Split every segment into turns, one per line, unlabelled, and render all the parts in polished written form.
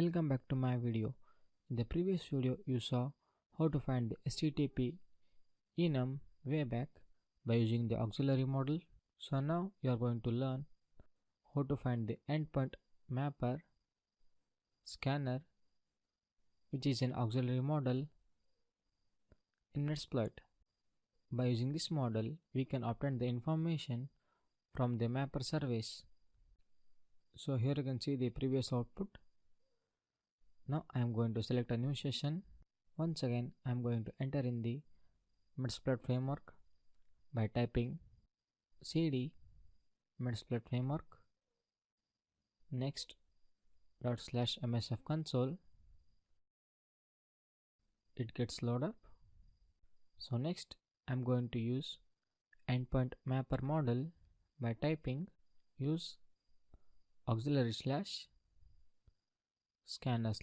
Welcome back to my video. In the previous video you saw how to find the HTTP enum way back by using the auxiliary model. So now you are going to learn how to find the endpoint mapper scanner, which is an auxiliary model in Metasploit. By using this model we can obtain the information from the mapper service. So here you can see the previous output. Now I am going to select a new session. Once again I am going to enter in the Metasploit framework by typing cd Metasploit framework next ./msf console. It gets loaded up. So next I am going to use endpoint mapper model by typing use auxiliary / scanner /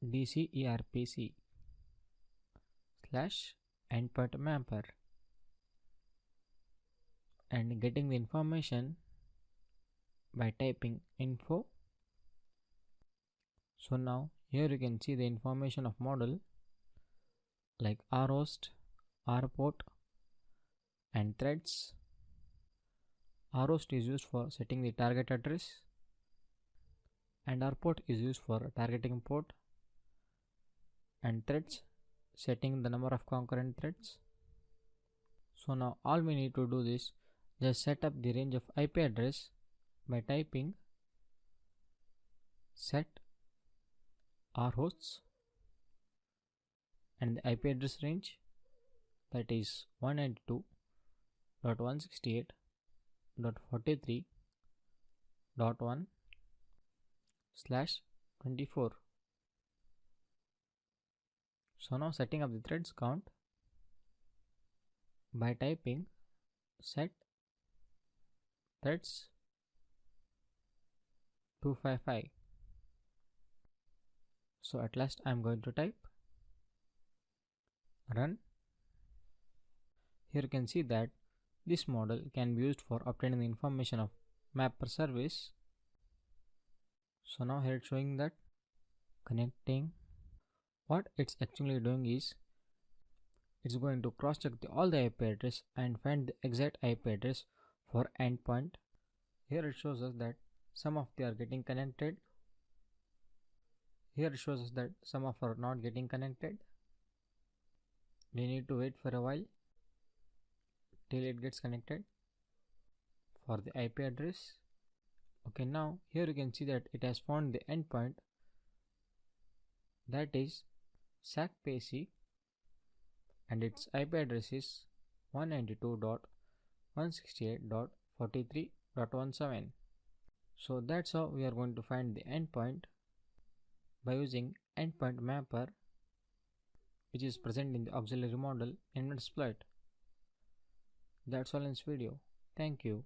DCERPC / endpoint mapper and getting the information by typing info. So now here you can see the information of model like rhost, rport and threads. Rhost is used for setting the target address and rport is used for targeting port, and threads setting the number of concurrent threads. So now all we need to do is just set up the range of IP address by typing set rhosts and the IP address range, that is 192.168.43.1/24. So now setting up the threads count by typing set threads 255. So at last I am going to type run. Here you can see that this model can be used for obtaining the information of mapper service. So now here it's showing that connecting. What it's actually doing is it's going to cross check all the IP address and find the exact IP address for endpoint. Here it shows us that some of they are getting connected. Here it shows us that some of are not getting connected. We need to wait for a while till it gets connected for the IP address. Okay, now here you can see that it has found the endpoint, that is SACPC, and its IP address is 192.168.43.17. So that's how we are going to find the endpoint by using endpoint mapper, which is present in the auxiliary model in Metasploit. That's all in this video. Thank you.